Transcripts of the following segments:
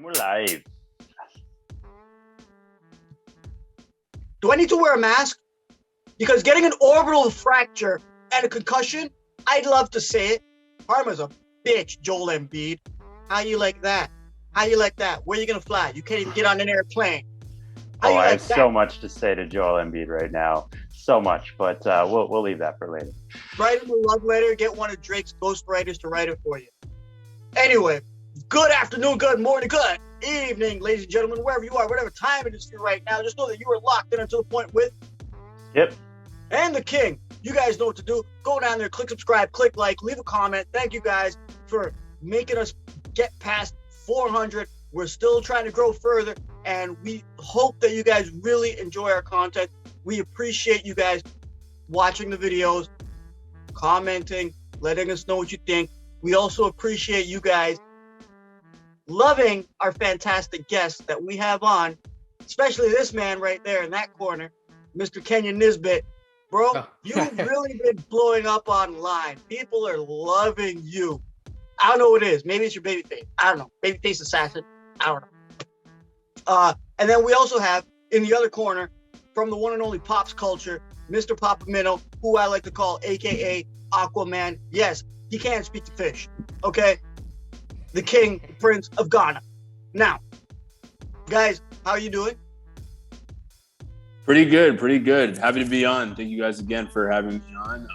We're live. Do I need to wear a mask? Because getting an orbital fracture and a concussion, I'd love to say it. Parma's a bitch, Joel Embiid. How you like that? How you like that? Where you gonna fly? You can't even get on an airplane. I have so much to say to Joel Embiid right now. So much, but we'll leave that for later. Write him a love letter. Get one of Drake's ghostwriters to write it for you. Anyway, good afternoon, good morning, good evening, ladies and gentlemen, wherever you are, whatever time it is for you right now. Just know that you are locked in until the point with Yep. and the king. You guys know what to do. Go down there, click subscribe, click like, leave a comment. Thank you guys for making us get past 400. We're still trying to grow further, and we hope that you guys really enjoy our content. We appreciate you guys watching the videos, commenting, letting us know what you think. We also appreciate you guys loving our fantastic guests that we have on, especially this man right there in that corner, Mr. Kenyon Nisbett. Bro, you've really been blowing up online. People are loving you. I don't know what it is. Maybe it's your baby face. I don't know. Baby face assassin. I don't know. And then we also have in the other corner from the one and only Pops Culture, Mr. Papa Minnow, who I like to call AKA Aquaman. Yes, he can speak to fish. Okay? The King, Prince of Ghana. Now, guys, how are you doing? Pretty good. Happy to be on. Thank you guys again for having me on.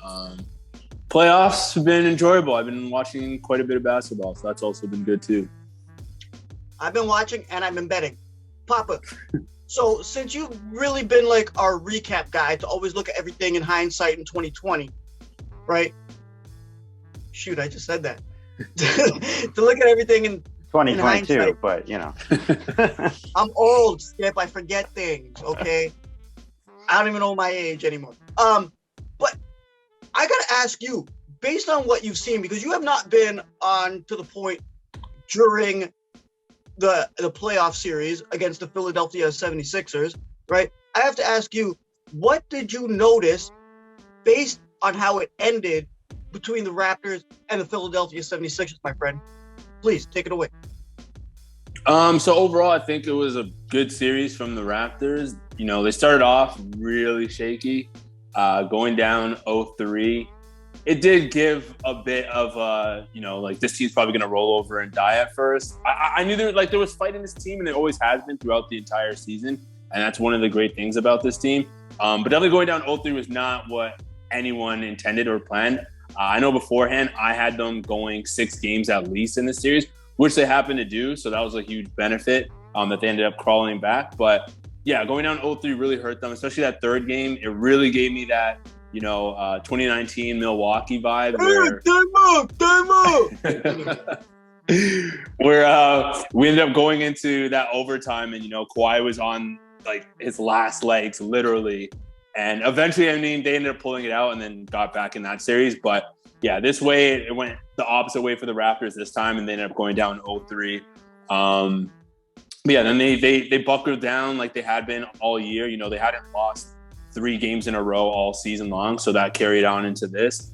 Playoffs have been enjoyable. I've been watching quite a bit of basketball, so that's also been good too. I've been watching and I've been betting. Papa, so since you've really been like our recap guy to always look at everything in hindsight in 2020, right? Shoot, I just said that. To look at everything in 2022, but you know. I'm old, Skip. I forget things, okay? I don't even know my age anymore. But I gotta ask you, based on what you've seen, because you have not been on to the point during the playoff series against the Philadelphia 76ers, right? I have to ask you, what did you notice based on how it ended between the Raptors and the Philadelphia 76ers, my friend? Please, take it away. So overall, I think it was a good series from the Raptors. You know, they started off really shaky, going down 0-3. It did give a bit of, like this team's probably going to roll over and die at first. I knew there was fight in this team, and there always has been throughout the entire season. And that's one of the great things about this team. But definitely going down 0-3 was not what anyone intended or planned. I know beforehand I had them going 6 games at least in this series, which they happened to do. So that was a huge benefit that they ended up crawling back. But yeah, going down 0-3 really hurt them, especially that third game. It really gave me that, 2019 Milwaukee vibe where we ended up going into that overtime and, Kawhi was on like his last legs, literally. And eventually, they ended up pulling it out and then got back in that series. But yeah, this way, it went the opposite way for the Raptors this time, and they ended up going down 0-3. But yeah, then they buckled down like they had been all year. They hadn't lost 3 games in a row all season long, so that carried on into this.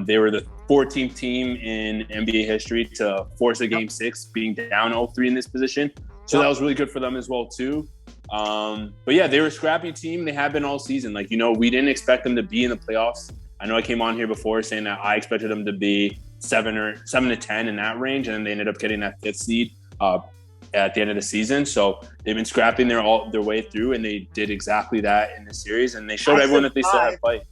They were the 14th team in NBA history to force a Game 6 being down 0-3 in this position. So that was really good for them as well, too. But yeah, they were a scrappy team. They have been all season. We didn't expect them to be in the playoffs. I know I came on here before saying that I expected them to be 7 to 10 in that range, and then they ended up getting that 5th seed at the end of the season. So they've been scrapping their way through, and they did exactly that in the series, and they showed everyone that they still have fight.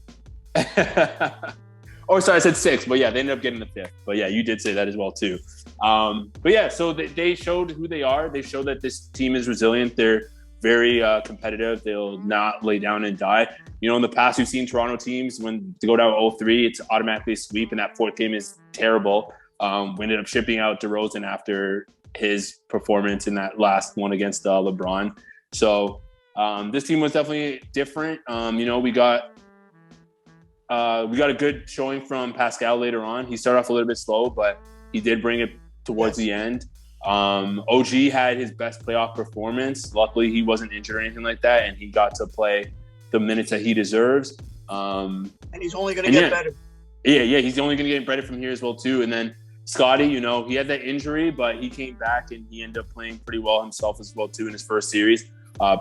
Oh, sorry, I said 6, but yeah, they ended up getting the 5th. But yeah, you did say that as well too. But yeah, so they showed who they are. They showed that this team is resilient. They're very competitive. They'll not lay down and die. In the past, we've seen Toronto teams, when they go down 0-3, it's automatically a sweep, and that 4th game is terrible. We ended up shipping out DeRozan after his performance in that last one against LeBron. So this team was definitely different. We got a good showing from Pascal later on. He started off a little bit slow, but he did bring it towards the end. OG had his best playoff performance. Luckily, he wasn't injured or anything like that, and he got to play the minutes that he deserves. And he's only going to get better. Yeah, he's only going to get better from here as well, too. And then Scotty, he had that injury, but he came back and he ended up playing pretty well himself as well too in his first series,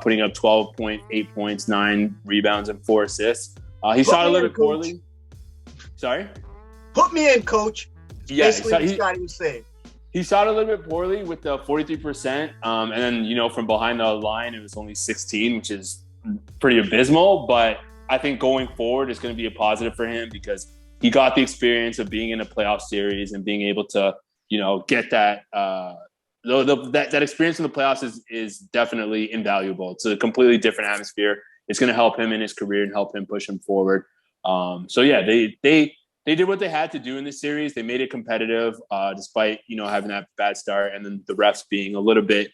putting up 12.8 points, 9 rebounds, and 4 assists. He shot a little bit poorly. Sorry? Put me in, coach. Yeah, basically what Scotty was saying. He shot a little bit poorly with the 43%. And then, from behind the line, it was only 16, which is pretty abysmal. But I think going forward, it's going to be a positive for him because he got the experience of being in a playoff series and being able to, get that that experience in the playoffs is definitely invaluable. It's a completely different atmosphere. It's going to help him in his career and help him push him forward. So yeah, they did what they had to do in this series. They made it competitive, despite having that bad start, and then the refs being a little bit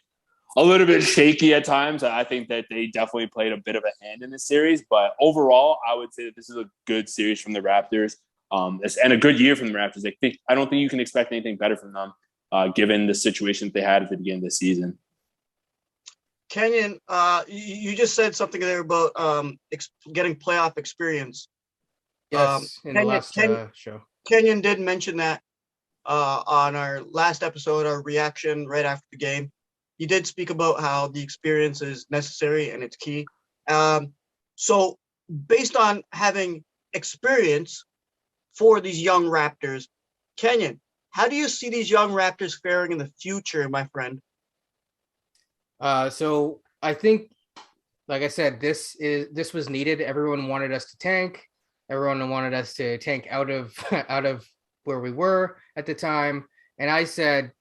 shaky at times. I think that they definitely played a bit of a hand in this series. But overall, I would say that this is a good series from the Raptors, and a good year from the Raptors. I don't think you can expect anything better from them, given the situation that they had at the beginning of the season. Kenyon, you just said something there about getting playoff experience. Yes, in the last show. Kenyon did mention that on our last episode, our reaction right after the game. He did speak about how the experience is necessary and it's key. So based on having experience for these young Raptors, Kenyon, how do you see these young Raptors faring in the future, my friend? So I think, like I said, this was needed. Everyone wanted us to tank. Everyone wanted us to tank out of where we were at the time. And I said,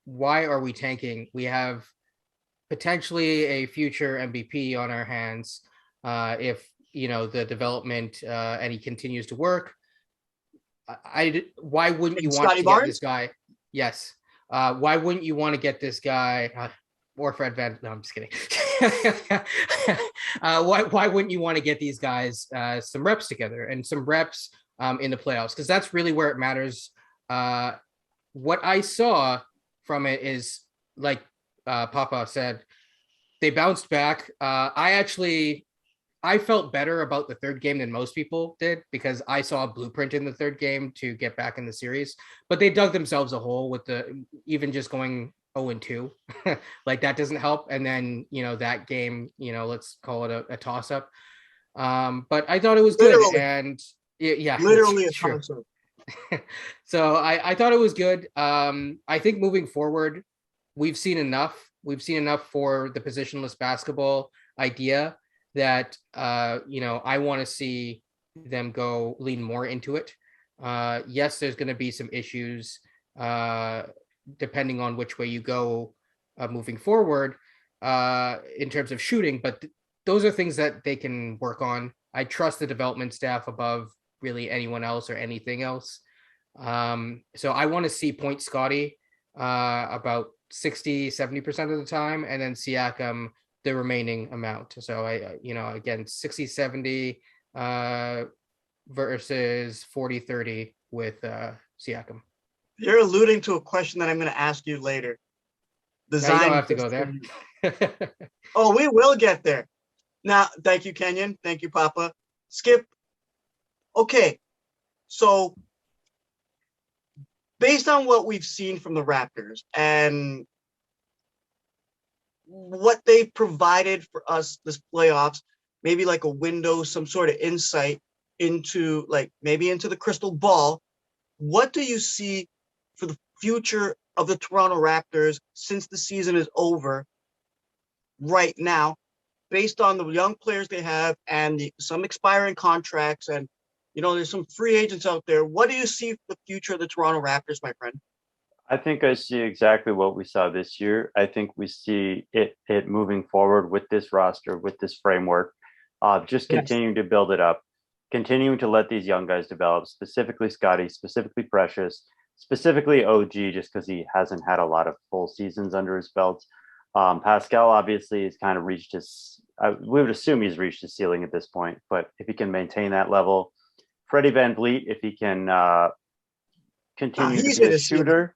why are we tanking? We have potentially a future MVP on our hands if the development and he continues to work. Why wouldn't you want to get this guy? Yes. Why wouldn't you want to get this guy? Or Fred Van? No, I'm just kidding. Why wouldn't you want to get these guys some reps together and some reps in the playoffs? Because that's really where it matters. What I saw from it is, like Papa said, they bounced back. I felt better about the third game than most people did because I saw a blueprint in the third game to get back in the series. But they dug themselves a hole with even just going 0-2. Like that doesn't help. And then, that game, let's call it a toss up. But I thought it was good. Literally. And yeah, literally a toss up. So I thought it was good. I think moving forward, we've seen enough. We've seen enough for the positionless basketball idea that, I want to see them lean more into it. Yes, there's going to be some issues depending on which way you go moving forward in terms of shooting, but those are things that they can work on. I trust the development staff above really anyone else or anything else. So I want to see Point Scotty about 60-70% of the time, and then Siakam the remaining amount. So again, 60-70 versus 40-30 with Siakam. You're alluding to a question that I'm going to ask you later. You don't have to go there. Oh, we will get there. Now, thank you, Kenyon. Thank you, Papa. Skip. Okay, so based on what we've seen from the Raptors and what they've provided for us this playoffs, maybe like a window, some sort of insight into into the crystal ball, what do you see for the future of the Toronto Raptors since the season is over right now, based on the young players they have and some expiring contracts, and there's some free agents out there? What do you see for the future of the Toronto Raptors, my friend? I think I see exactly what we saw this year. I think we see it moving forward with this roster, with this framework, just continuing to build it up, continuing to let these young guys develop, specifically Scotty, specifically Precious, specifically OG, just because he hasn't had a lot of full seasons under his belt. Pascal obviously has kind of reached we would assume he's reached his ceiling at this point, but if he can maintain that level, Freddie VanVleet, if he can continue to be a shooter,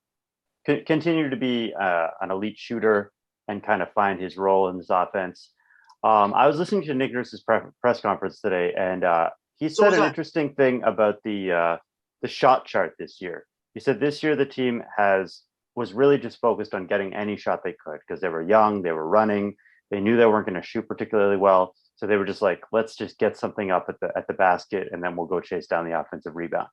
continue to be an elite shooter and kind of find his role in this offense. I was listening to Nick Nurse's press conference today, and he said an interesting thing about the shot chart this year. You said this year the team was really just focused on getting any shot they could because they were young, they were running, they knew they weren't going to shoot particularly well. So they were just like, let's just get something up at the basket, and then we'll go chase down the offensive rebound.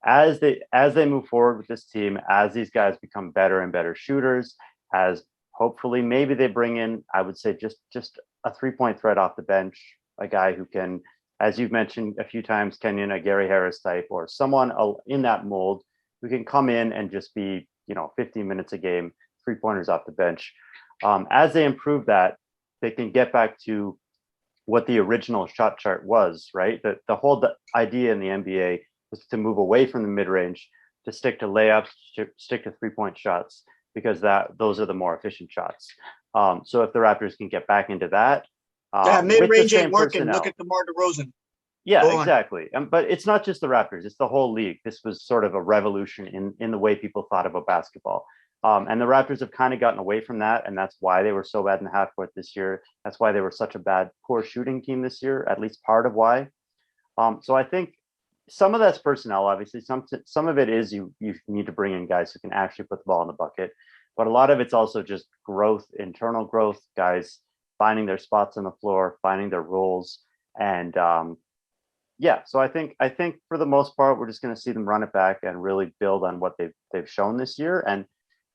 As they move forward with this team, as these guys become better and better shooters, as hopefully maybe they bring in, I would say just a 3-point threat off the bench, a guy who can, as you've mentioned a few times, Kenyon, a Gary Harris type, or someone in that mold who can come in and just be, 15 minutes a game, 3-pointers off the bench. As they improve that, they can get back to what the original shot chart was, right? The whole idea in the NBA was to move away from the mid-range, to stick to layups, to stick to 3-point shots, because those are the more efficient shots. So if the Raptors can get back into that, mid-range ain't working. Look at DeMar DeRozan. Yeah, exactly. But it's not just the Raptors; it's the whole league. This was sort of a revolution in the way people thought about basketball. And the Raptors have kind of gotten away from that, and that's why they were so bad in the half court this year. That's why they were such a poor shooting team this year. At least part of why. So I think some of that's personnel. Obviously, some of it is you need to bring in guys who can actually put the ball in the bucket. But a lot of it's also just growth, internal growth, guys finding their spots on the floor, finding their roles, and so I think for the most part, we're just going to see them run it back and really build on what they've shown this year. And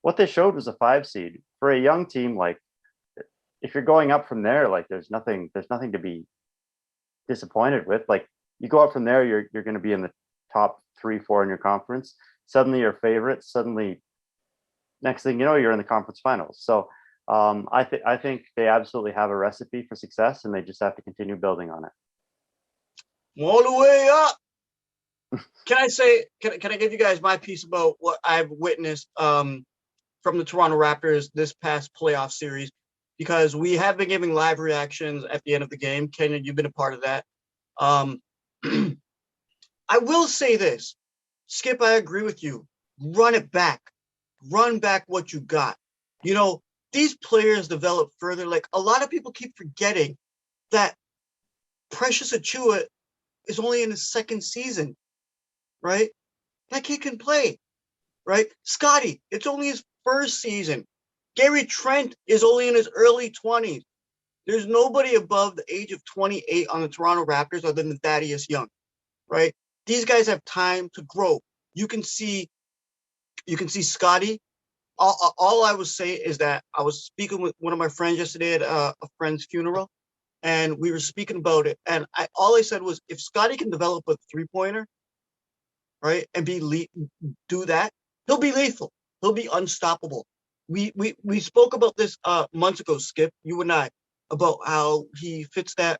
what they showed was a 5 seed for a young team. Like, if you're going up from there, like there's nothing to be disappointed with. Like, you go up from there, you're going to be in the top 3-4 in your conference. Suddenly you're favorites. Suddenly, next thing you know, you're in the conference finals. So I think they absolutely have a recipe for success, and they just have to continue building on it. All the way up. Can I give you guys my piece about what I've witnessed from the Toronto Raptors this past playoff series? Because we have been giving live reactions at the end of the game. Kenyon, you've been a part of that. I will say this. Skip, I agree with you. Run it back. Run back what you got. These players develop further. Like, a lot of people keep forgetting that Precious Achiuwa is only in his 2nd season, right? That kid can play, right? Scotty, it's only his 1st season. Gary Trent is only in his early 20s. There's nobody above the age of 28 on the Toronto Raptors other than Thaddeus Young, right? These guys have time to grow. You can see Scotty. All I would say is that I was speaking with one of my friends yesterday at a friend's funeral, and we were speaking about it. And all I said was, if Scotty can develop a 3-pointer, right, and do that, he'll be lethal. He'll be unstoppable. We spoke about this months ago, Skip, you and I, about how he fits that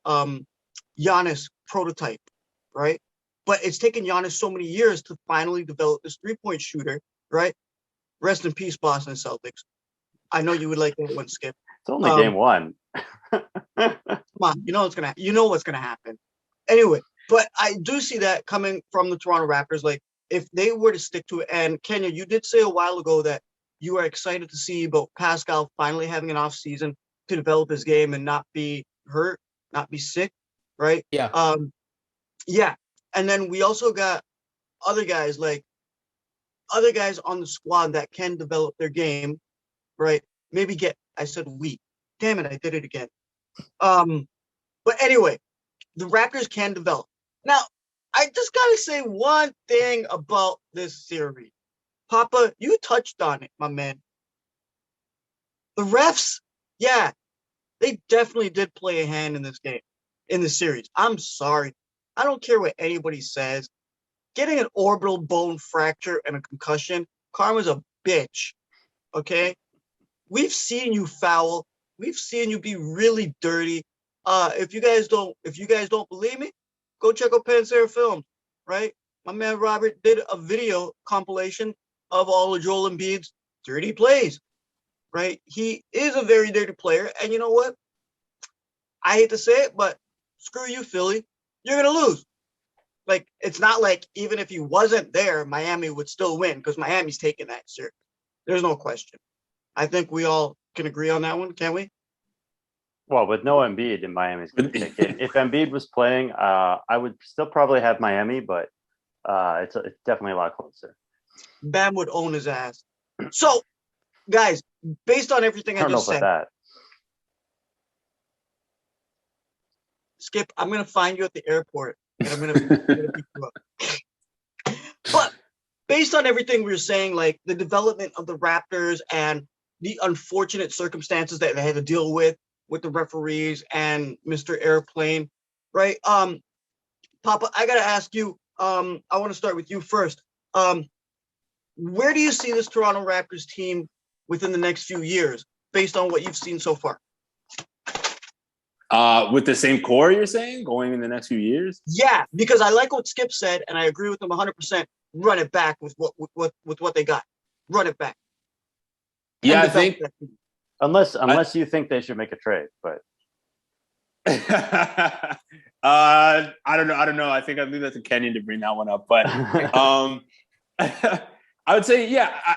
Giannis prototype, right? But it's taken Giannis so many years to finally develop this 3-point shooter, right? Rest in peace, Boston Celtics. I know you would like that one, Skip. It's only game 1. Come on, you know what's gonna happen. Anyway, but I do see that coming from the Toronto Raptors. Like, if they were to stick to it, and Kenya, you did say a while ago that you are excited to see about Pascal finally having an off season to develop his game and not be hurt, not be sick, right? Yeah. Yeah. And then we also got other guys on the squad that can develop their game, right? Maybe I said we. Damn it, I did it again. But anyway, the Raptors can develop. Now, I just gotta say one thing about this series. Papa, you touched on it, my man. The refs, yeah, they definitely did play a hand in this game, in this series. I'm sorry. I don't care what anybody says. Getting an orbital bone fracture and a concussion, karma's a bitch. Okay? We've seen you foul. We've seen you be really dirty. If you guys don't believe me, go check out Panzera Films, right? My man Robert did a video compilation of all of Joel Embiid's dirty plays, right? He is a very dirty player, and you know what? I hate to say it, but screw you, Philly. You're gonna lose. Like, it's not like even if he wasn't there, Miami would still win, because Miami's taking that serious. There's no question. I think we all can agree on that one, can't we? Well, with no Embiid in Miami's going to take it. If Embiid was playing, I would still probably have Miami, but it's definitely a lot closer. Bam would own his ass. So, guys, based on everything I I don't know just about said, that. Skip, I'm gonna find you at the airport and I'm gonna pick you up. But based on everything we were saying, like the development of the Raptors and the unfortunate circumstances that they had to deal with the referees and Mr. Airplane, right? Papa, I gotta ask you. I want to start with you first. Where do you see this Toronto Raptors team within the next few years, based on what you've seen so far? With the same core, you're saying, going in the next few years? Yeah, because I like what Skip said, and I agree with him 100%. Run it back with what they got. Run it back. Yeah, I think unless you think they should make a trade, but I don't know. I think I'd leave that to Kenyon to bring that one up. But I would say,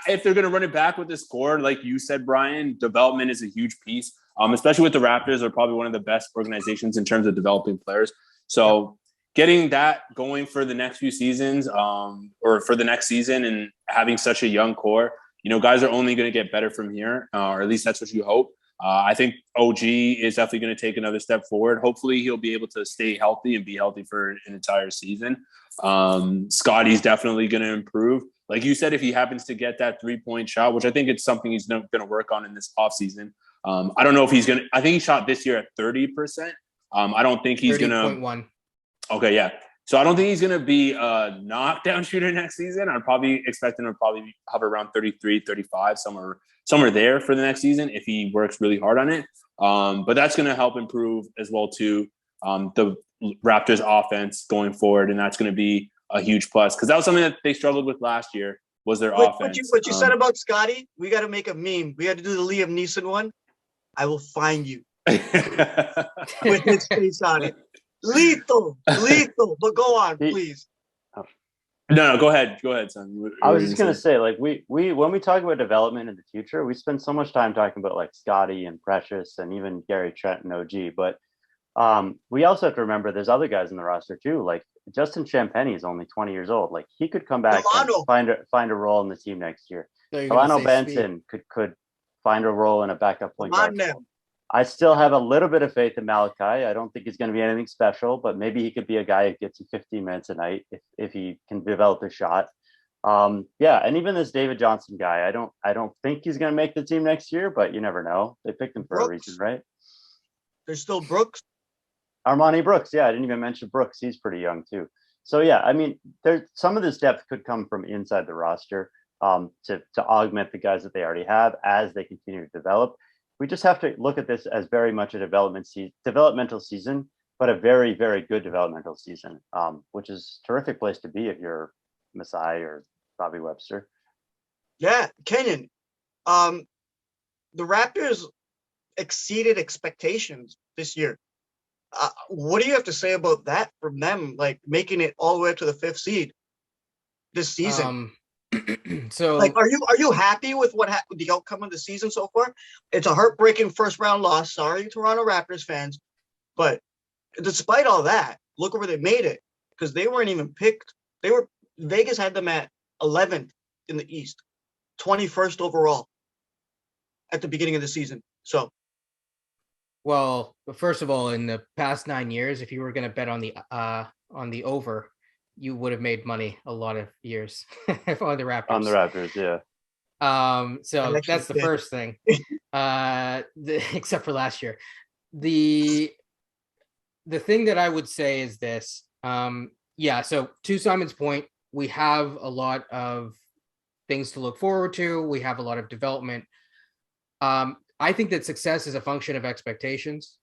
if they're going to run it back with this core, like you said, Brian, development is a huge piece. Especially with the Raptors, are probably one of the best organizations in terms of developing players. So getting that going for the next few seasons, or for the next season, and having such a young core, guys are only going to get better from here, or at least that's what you hope. I think OG is definitely going to take another step forward. Hopefully he'll be able to stay healthy and be healthy for an entire season. Scotty's definitely going to improve. Like you said, if he happens to get that 3-point shot, which I think it's something he's going to work on in this offseason. I don't know if he's going to – I think he shot this year at 30%. I don't think he's going to – 30.1. Okay, yeah. So I don't think he's going to be a knockdown shooter next season. I'd probably expect him to probably hover around 33, 35, somewhere there for the next season if he works really hard on it. But that's going to help improve as well too the Raptors offense going forward, and that's going to be a huge plus because that was something that they struggled with last year was their offense. What you said about Scotty, we got to make a meme. We got to do the Liam Neeson one. I will find you with his face on it. Lethal. But go on, please. No, go ahead, son. I was just gonna say, like, we when we talk about development in the future, we spend so much time talking about like Scotty and Precious and even Gary Trent and OG. But we also have to remember there's other guys in the roster too. Like Justin Champagnie is only 20 years old. Like he could come back and find a role in the team next year. Delano Benson could find a role in a backup point guard. I still have a little bit of faith in Malachi. I don't think he's going to be anything special, but maybe he could be a guy who gets you 15 minutes a night if he can develop a shot. And even this David Johnson guy, I don't think he's going to make the team next year, but you never know. They picked him for a reason, right? There's still Brooks. Armani Brooks, I didn't even mention Brooks. He's pretty young too. So I mean, some of this depth could come from inside the roster to augment the guys that they already have as they continue to develop. We just have to look at this as very much a developmental season, but a very, very good developmental season, which is a terrific place to be if you're Masai or Bobby Webster. Yeah, Kenyon. The Raptors exceeded expectations this year. What do you have to say about that from them, like making it all the way up to the 5th seed this season? So like, are you happy with the outcome of the season so far? It's a heartbreaking first round loss. Sorry, Toronto Raptors fans, but despite all that, look where they made it because they weren't even picked. Vegas had them at 11th in the East, 21st overall at the beginning of the season. So, well, first of all, in the past 9 years, if you were going to bet on the over, you would have made money a lot of years on the Raptors. On the Raptors, yeah. So that's the first thing. Except for last year. The thing that I would say is this. So to Simon's point, we have a lot of things to look forward to. We have a lot of development. I think that success is a function of expectations.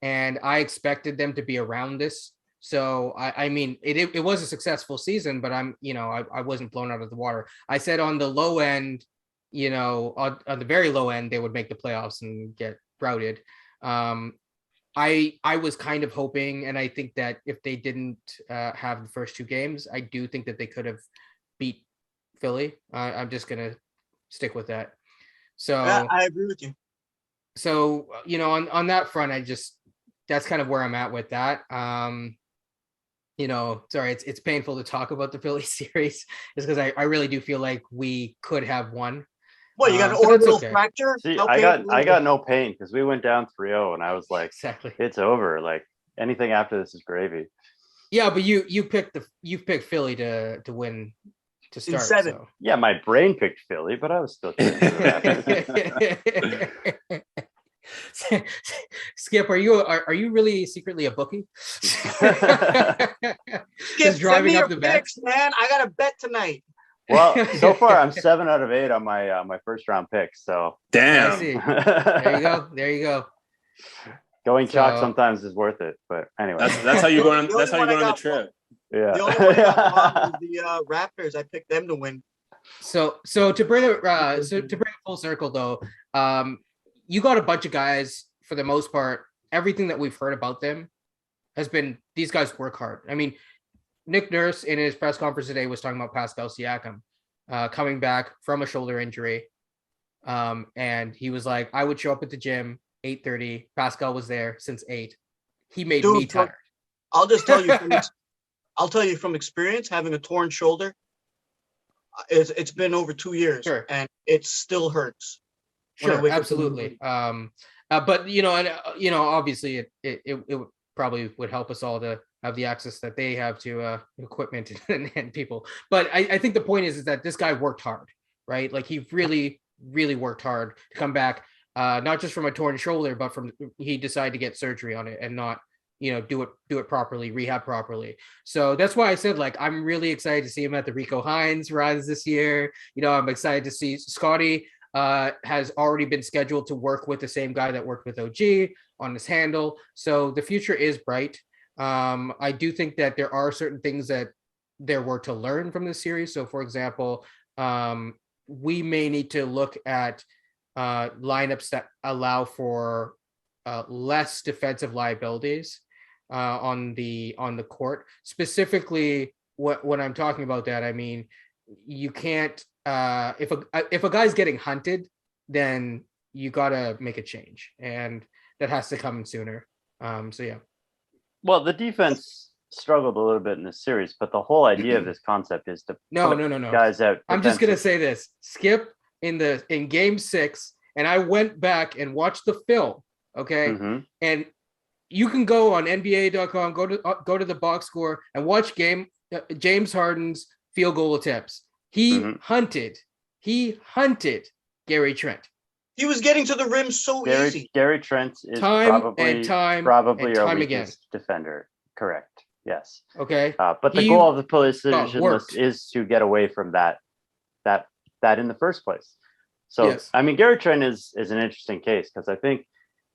And I expected them to be around this. So I mean, it was a successful season, but I wasn't blown out of the water. I said on the low end, on the very low end, they would make the playoffs and get routed. I was kind of hoping, and I think that if they didn't have the first 2 games, I do think that they could have beat Philly. I'm just gonna stick with that. So yeah, I agree with you. So on that front, that's kind of where I'm at with that. sorry, it's painful to talk about the Philly series, is because I really do feel like we could have won. Well, you got an But that's orbital okay. fracture. See, How I painful is got it? no pain because we went down 3-0 and I was like, Exactly. it's over. Like anything after this is gravy. Yeah, but you picked Philly to win to start. 7. So Yeah, my brain picked Philly, but I was still cheering for the Raptors. Skip, are you really secretly a bookie? Skip, Just driving send me up your the bets. picks, man. I got a bet tonight. Well, so far I'm 7 out of 8 on my first round picks. So Damn. I see. There you go. There you go. Going chalk So- sometimes is worth it. But anyway, That's how you go on. The That's how you only go one I on the got trip. yeah. The only one I got wrong was the Raptors. I picked them to win. So to bring it full circle though, you got a bunch of guys for the most part. Everything that we've heard about them has been these guys work hard. I mean, Nick Nurse in his press conference today was talking about Pascal Siakam coming back from a shoulder injury, and he was like, "I would show up at the gym 8:30. Pascal was there since 8. He made me tired." I'll just tell you. I'll tell you from experience, having a torn shoulder. It's been over 2 years, Sure. and it still hurts. when I Sure, wake up in the absolutely. morning. But obviously it would probably would help us all to have the access that they have to equipment and people. But I think the point is that this guy worked hard, right? Like he really, really worked hard to come back, not just from a torn shoulder, but he decided to get surgery on it and not, do it properly, rehab properly. So that's why I said, like, I'm really excited to see him at the Rico Hines rise this year. I'm excited to see Scotty has already been scheduled to work with the same guy that worked with OG on his handle. So the future is bright. I do think that there are certain things that there were to learn from this series. So for example, we may need to look at lineups that allow for less defensive liabilities on the court. Specifically, when I'm talking about that, I mean, you can't if a guy's getting hunted, then you gotta make a change, and that has to come sooner. So yeah. Well, the defense struggled a little bit in this series, but the whole idea of this concept is to No. guys out. I'm just gonna say this. Skip in game 6, and I went back and watched the film. Okay, and you can go on NBA.com, go to the box score and watch James Harden's field goal attempts. He hunted Gary Trent. He was getting to the rim so easy. Gary Trent is probably our weakest defender. Correct. Yes. Okay. But the goal of the position list is to get away from that in the first place. So yes. I mean, Gary Trent is an interesting case because I think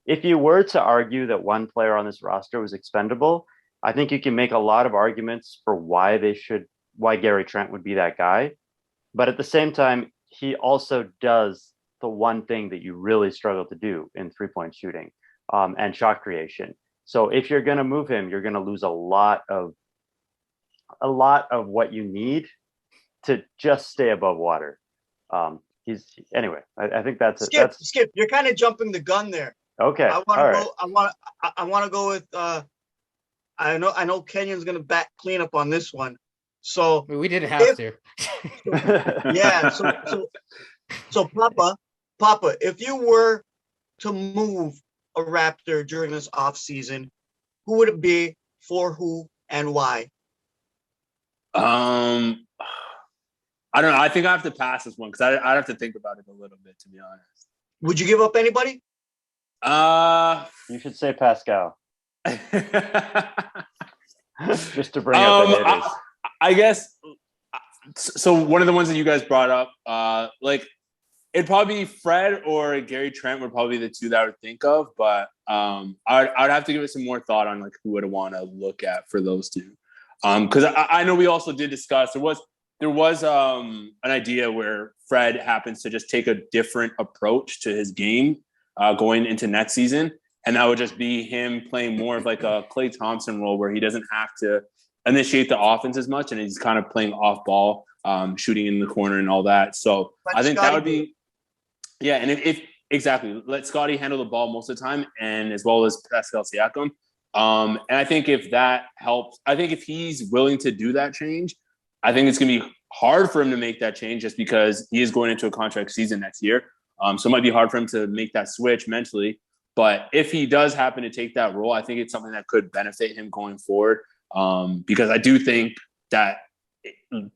if you were to argue that one player on this roster was expendable, I think you can make a lot of arguments for why Gary Trent would be that guy. But at the same time, he also does the one thing that you really struggle to do in 3-point shooting and shot creation. So if you're going to move him, you're going to lose a lot of what you need to just stay above water. I think that's it. Skip. You're kind of jumping the gun there. Okay. I want to go with. I know Kenyon's going to back clean up on this one. So we didn't have to. Yeah. So Papa, if you were to move a Raptor during this off season, who would it be, for who, and why? I don't know. I think I have to pass this one because I'd have to think about it a little bit, to be honest. Would you give up anybody? You should say Pascal. Just to bring up the haters. I guess. So one of the ones that you guys brought up, it'd probably be Fred or Gary Trent would probably be the two that I would think of, but I'd have to give it some more thought on like who would want to look at for those two. Because I know we also did discuss there was an idea where Fred happens to just take a different approach to his game going into next season, and that would just be him playing more of like a Klay Thompson role where he doesn't have to initiate the offense as much, and he's kind of playing off ball, shooting in the corner and all that. So I think that would be, and if exactly let Scotty handle the ball most of the time, and as well as Pascal Siakam. And I think if that helps, I think if he's willing to do that change, I think it's going to be hard for him to make that change just because he is going into a contract season next year. So it might be hard for him to make that switch mentally. But if he does happen to take that role, I think it's something that could benefit him going forward. Because I do think that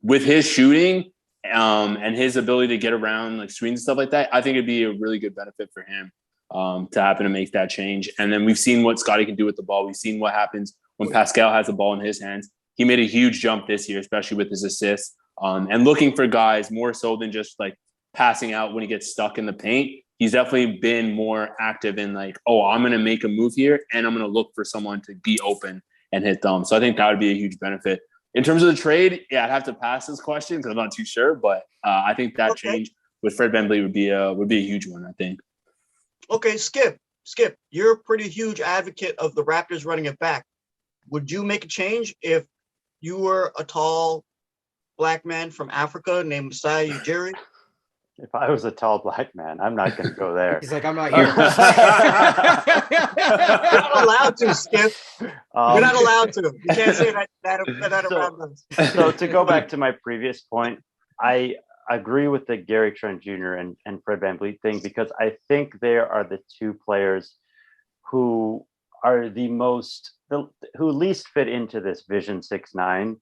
with his shooting and his ability to get around like screens and stuff like that, I think it'd be a really good benefit for him to happen to make that change. And then we've seen what Scotty can do with the ball. We've seen what happens when Pascal has the ball in his hands. He made a huge jump this year, especially with his assists, and looking for guys more so than just like passing out when he gets stuck in the paint. He's definitely been more active in like, oh, I'm going to make a move here and I'm going to look for someone to be open and hit them. So I think that would be a huge benefit. In terms of the trade, yeah, I'd have to pass this question because I'm not too sure, but I think that change with Fred VanVleet would be a huge one, I think. Okay, Skip, you're a pretty huge advocate of the Raptors running it back. Would you make a change if you were a tall black man from Africa named Masai Ujiri? If I was a tall black man, I'm not going to go there. He's like, I'm not here. You're not allowed to, Skip. You're not allowed to. You can't say that around us. So to go back to my previous point, I agree with the Gary Trent Jr. and Fred VanVleet thing because I think they are the two players who are who least fit into this Vision 6-9.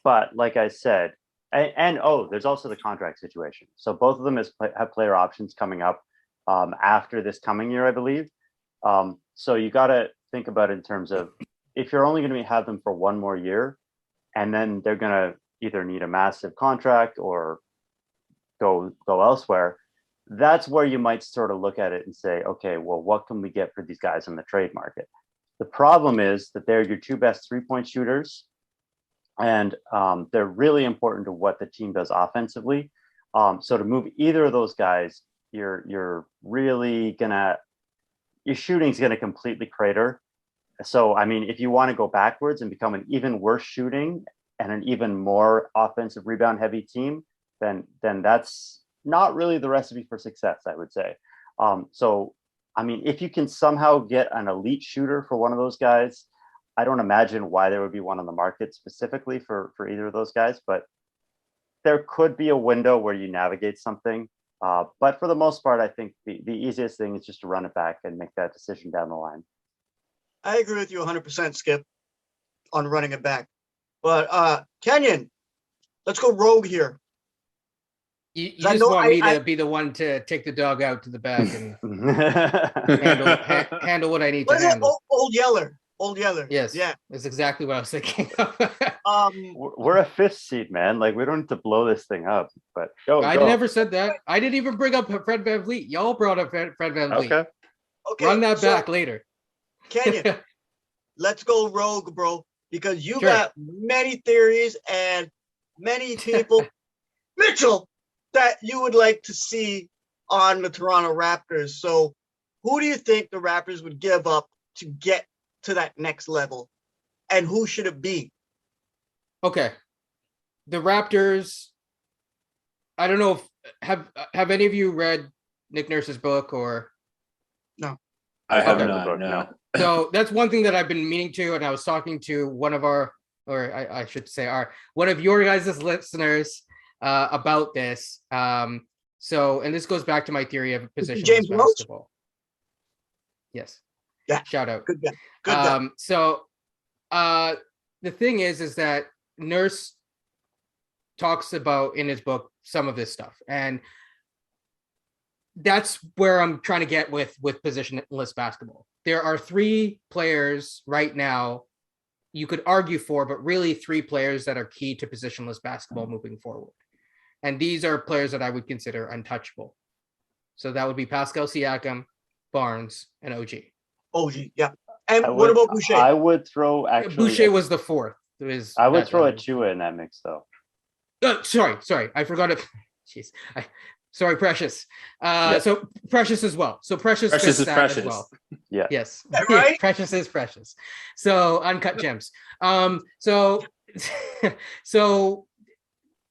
But like I said, and there's also the contract situation. So both of them have player options coming up after this coming year, I believe. So you got to think about it in terms of if you're only going to have them for one more year, and then they're going to either need a massive contract or go elsewhere. That's where you might sort of look at it and say, okay, well, what can we get for these guys in the trade market? The problem is that they're your two best 3-point shooters. And they're really important to what the team does offensively. So to move either of those guys, you're really your shooting's gonna completely crater. So I mean, if you want to go backwards and become an even worse shooting and an even more offensive rebound heavy team, then that's not really the recipe for success, I would say. So I mean, if you can somehow get an elite shooter for one of those guys, I don't imagine why there would be one on the market specifically for either of those guys, but there could be a window where you navigate something. But for the most part, I think the easiest thing is just to run it back and make that decision down the line. I agree with you 100%, Skip, on running it back. But Kenyon, let's go rogue here. You just want me to be the one to take the dog out to the back and handle what I need to handle. Old Yeller. Yes. Yeah. That's exactly what I was thinking. We're a fifth seed, man. Like we don't need to blow this thing up. But I never said that. I didn't even bring up Fred VanVleet. Y'all brought up Fred VanVleet. Okay. Run that back later. Kenyon, let's go rogue, bro, because you got many theories and many people, Mitchell, that you would like to see on the Toronto Raptors. So who do you think the Raptors would give up to get to that next level, and who should it be? Okay, the Raptors. I don't know if have any of you read Nick Nurse's book or no? I have not. No. So that's one thing that I've been meaning to, and I was talking to one of our, or I should say one of your guys' listeners about this. So, and this goes back to my theory of position James basketball. Yes. Yeah. Shout out. Good guy. So the thing is that Nurse talks about in his book some of this stuff, and that's where I'm trying to get with positionless basketball. There are 3 players right now you could argue for, but really 3 players that are key to positionless basketball moving forward. And these are players that I would consider untouchable. So that would be Pascal Siakam, Barnes, and OG. OG, yeah. And what about Boucher? I would throw Boucher was the 4th. I would throw Achiuwa in that mix, though. Sorry, I forgot it. Jeez, sorry, Precious. So Precious as well. So Precious is Precious as well. Yeah. Yes. Right? Precious is Precious. So uncut gems. So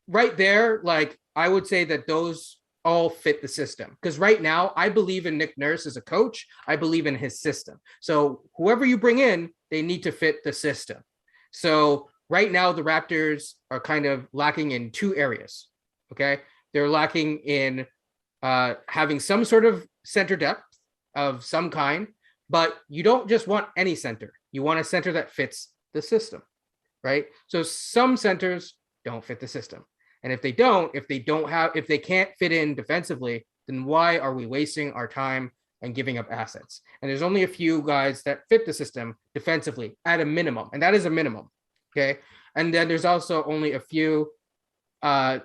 right there, like I would say that those all fit the system. Because right now, I believe in Nick Nurse as a coach. I believe in his system. So whoever you bring in, they need to fit the system. So right now, the Raptors are kind of lacking in two areas. Okay. They're lacking in having some sort of center depth of some kind, but you don't just want any center. You want a center that fits the system, right? So some centers don't fit the system. And if they can't fit in defensively, then why are we wasting our time and giving up assets? And there's only a few guys that fit the system defensively at a minimum, and that is a minimum. Okay. And then there's also only a few centers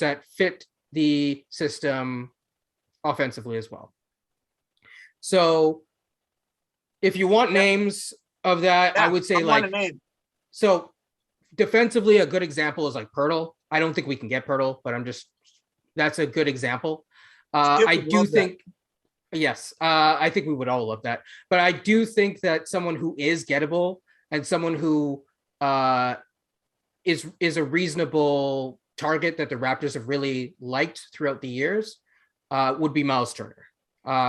that fit the system offensively as well. So if you want names of that, I would say so defensively, a good example is like Pirtle. I don't think we can get Pirtle, but that's a good example. I do think, yes, I think we would all love that. But I do think that someone who is gettable and someone who is a reasonable target that the Raptors have really liked throughout the years would be Miles Turner.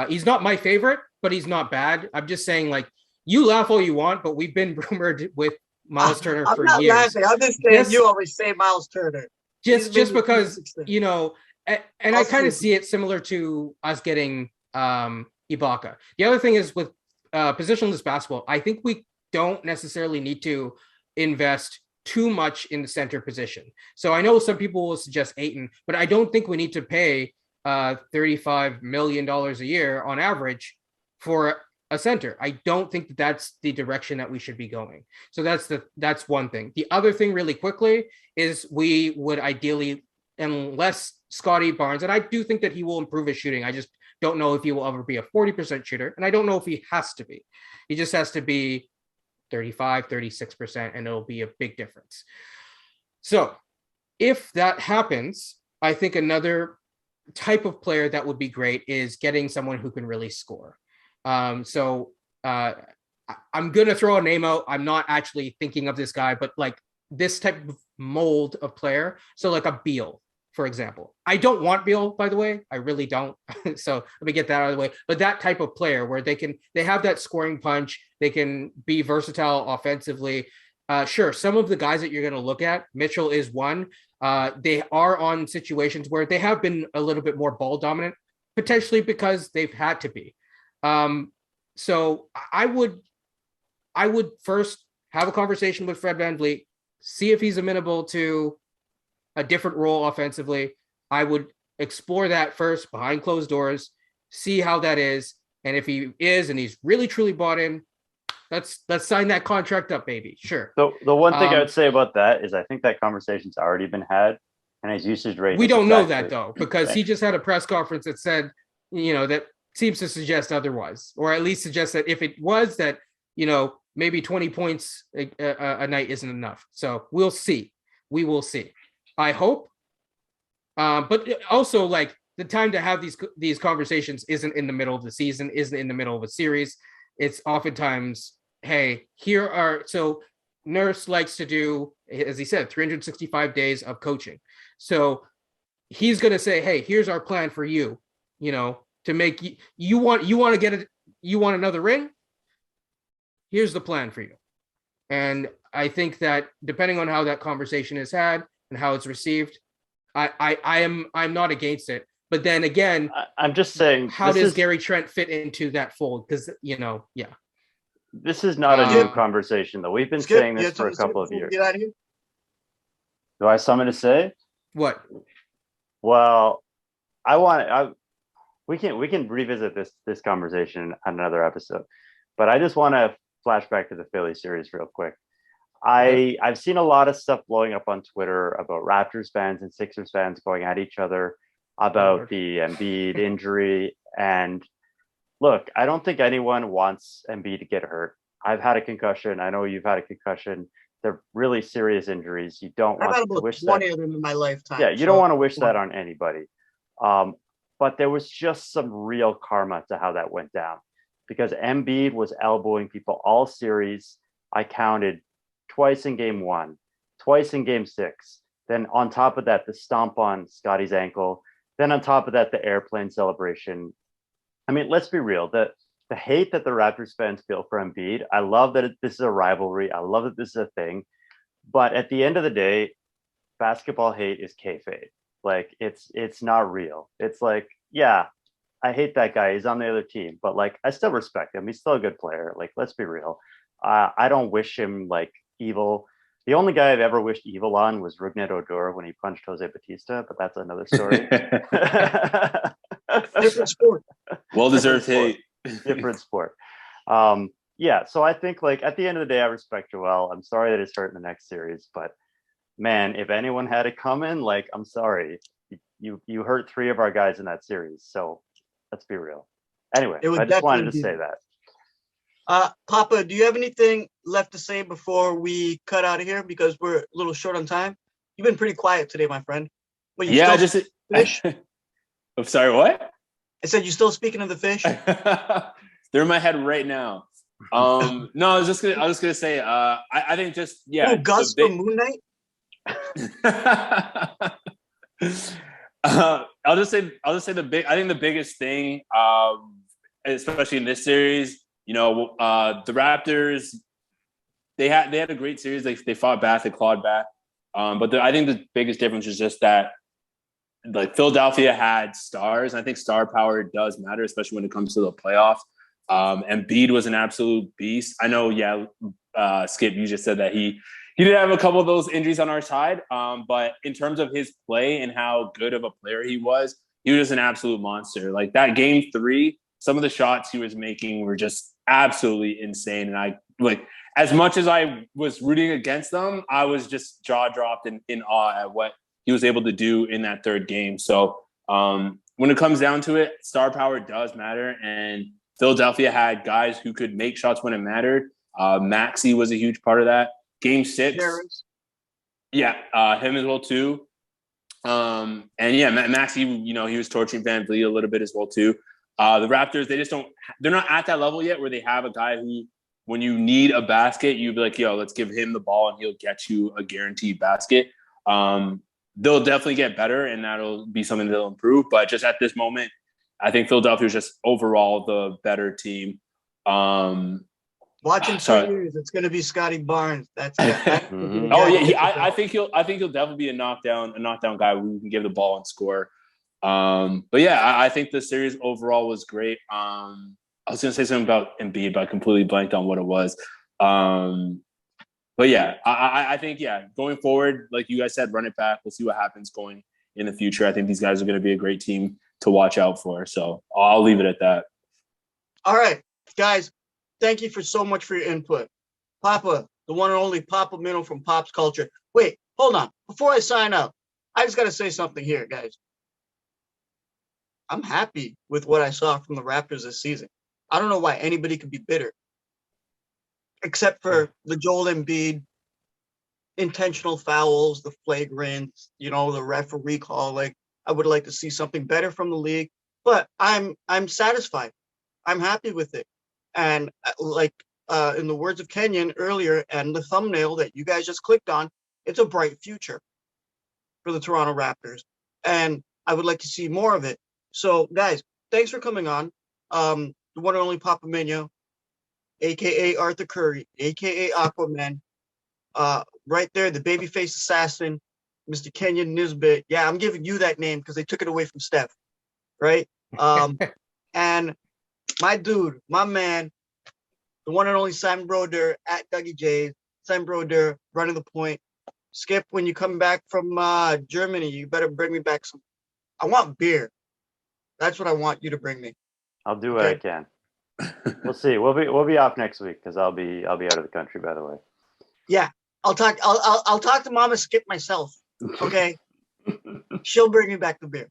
He's not my favorite, but he's not bad. I'm just saying, like, you laugh all you want, but we've been rumored with Miles Turner for years. I'm not laughing. I'm just saying you always say Miles Turner. Just because, you know, and I kind of see it similar to us getting Ibaka. The other thing is with positionless basketball, I think we don't necessarily need to invest too much in the center position. So I know some people will suggest Ayton, but I don't think we need to pay $35 million a year on average for a center. I don't think that's the direction that we should be going. So that's one thing. The other thing really quickly is we would ideally, unless Scotty Barnes, and I do think that he will improve his shooting. I just don't know if he will ever be a 40% shooter. And I don't know if he has to be. He just has to be 35, 36%, and it'll be a big difference. So if that happens, I think another type of player that would be great is getting someone who can really score. So I'm going to throw a name out. I'm not actually thinking of this guy, but like this type of mold of player. So like a Beal, for example. I don't want Beal, by the way. I really don't. So let me get that out of the way. But that type of player where they have that scoring punch. They can be versatile offensively. Sure, some of the guys that you're going to look at, Mitchell is one. They are on situations where they have been a little bit more ball dominant, potentially because they've had to be. So I would first have a conversation with Fred VanVleet, see if he's amenable to a different role offensively. I would explore that first behind closed doors, see how that is. And if he is, and he's really truly bought in, let's sign that contract up, baby. Sure. So the one thing I would say about that is I think that conversation's already been had, and his usage rate. We don't know that though, because he just had a press conference that said, you know, that seems to suggest otherwise, or at least suggest that if it was that, you know, maybe 20 points a night isn't enough. So we'll see. We will see. I hope. But also, like, the time to have these conversations isn't in the middle of the season, isn't in the middle of a series. It's oftentimes, hey, so Nurse likes to do, as he said, 365 days of coaching. So he's going to say, hey, here's our plan for you, you know, to make you want another ring. Here's the plan for you. And I think that depending on how that conversation is had and how it's received, I'm not against it. But then again, I'm just saying, how does Gary Trent fit into that fold? Because, you know, yeah. This is not a new conversation, though. We've been saying this for a couple of years. Get out of here. Do I have something to say? What? Well, we can revisit this conversation on another episode, but I just want to flash back to the Philly series real quick. I've seen a lot of stuff blowing up on Twitter about Raptors fans and Sixers fans going at each other about the Embiid injury. And look, I don't think anyone wants Embiid to get hurt. I've had a concussion. I know you've had a concussion. They're really serious injuries. You don't want to wish that. I've had about 20 of them in my lifetime. Yeah, you don't want to wish that on anybody. But there was just some real karma to how that went down, because Embiid was elbowing people all series. I counted twice in game 1, twice in game 6. Then on top of that, the stomp on Scotty's ankle. Then on top of that, the airplane celebration. I mean, let's be real. The hate that the Raptors fans feel for Embiid, I love that this is a rivalry. I love that this is a thing. But at the end of the day, basketball hate is kayfabe. Like it's not real. It's like, yeah, I hate that guy. He's on the other team, but like I still respect him. He's still a good player. Like, let's be real. I don't wish him like evil. The only guy I've ever wished evil on was Rugnet Odor when he punched Jose Batista, but that's another story. Different sport. Well-deserved hate. Different sport. Yeah, so I think like at the end of the day, I respect Joel. I'm sorry that it's hurt in the next series, but man, if anyone had it coming, like I'm sorry. You hurt 3 of our guys in that series. So let's be real. Anyway, I just wanted to say that. Papa, do you have anything left to say before we cut out of here? Because we're a little short on time. You've been pretty quiet today, my friend. Wait, yeah, I just fish? I'm sorry, what? I said you still speaking of the fish? They're in my head right now. No, I was just gonna say, I think just Gus from Moon Knight? I'll just say I think the biggest thing, especially in this series, the Raptors, they had a great series. They fought back, they clawed back. But I think the biggest difference is just that like Philadelphia had stars. And I think star power does matter, especially when it comes to the playoffs. Embiid was an absolute beast. I know, Skip, you just said that he did have a couple of those injuries on our side. But in terms of his play and how good of a player he was an absolute monster. Like that game 3, some of the shots he was making were just absolutely insane. And I like, as much as I was rooting against them, I was just jaw dropped in awe at what he was able to do in that 3rd game. So when it comes down to it, star power does matter. And Philadelphia had guys who could make shots when it mattered. Maxey was a huge part of that. Game 6. Him as well too. Maxey, he was torching Van Vliet a little bit as well too. The Raptors, they're not at that level yet where they have a guy who, when you need a basket, you'd be like, yo, let's give him the ball and he'll get you a guaranteed basket. They'll definitely get better and that'll be something that'll improve. But just at this moment, I think Philadelphia is just overall the better team. Watching 2 years, it's going to be Scotty Barnes. That's Mm-hmm. I think he'll definitely be a knockdown guy who can give the ball and score. I think the series overall was great. I was going to say something about Embiid, but I completely blanked on what it was. I think going forward, like you guys said, run it back. We'll see what happens going in the future. I think these guys are going to be a great team to watch out for. So I'll leave it at that. All right, guys. Thank you so much for your input. Papa, the one and only Papa Minnow from Pop's Culture. Wait, hold on. Before I sign out, I just got to say something here, guys. I'm happy with what I saw from the Raptors this season. I don't know why anybody could be bitter, except for the Joel Embiid intentional fouls, the flagrants, the referee call. Like, I would like to see something better from the league, but I'm satisfied. I'm happy with it. And in the words of Kenyon earlier and the thumbnail that you guys just clicked on, it's a bright future for the Toronto Raptors. And I would like to see more of it. So, guys, thanks for coming on. The one and only Papa Minnow, a.k.a. Arthur Curry, a.k.a. Aquaman. Right there, the babyface assassin, Mr. Kenyon Nisbett. Yeah, I'm giving you that name because they took it away from Steph, right? And my dude, my man, the one and only Simon Broder at Dougie J's. Simon Broder running the point. Skip, when you come back from Germany, you better bring me back some. I want beer. That's what I want you to bring me. I'll do what I can. We'll see. We'll be off next week because I'll be out of the country, by the way. Yeah, I'll talk to Mama Skip myself. Okay, she'll bring me back the beer.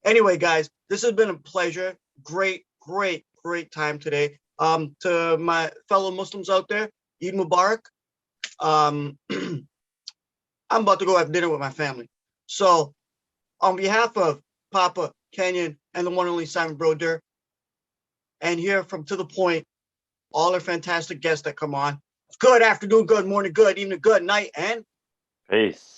Anyway, guys, this has been a pleasure. Great time today. To my fellow Muslims out there, Eid Mubarak. I'm about to go have dinner with my family. So, on behalf of Papa, Kenyon, and the one and only Simon Broder, and here from To The Point, all our fantastic guests that come on. Good afternoon, good morning, good evening, good night, and peace.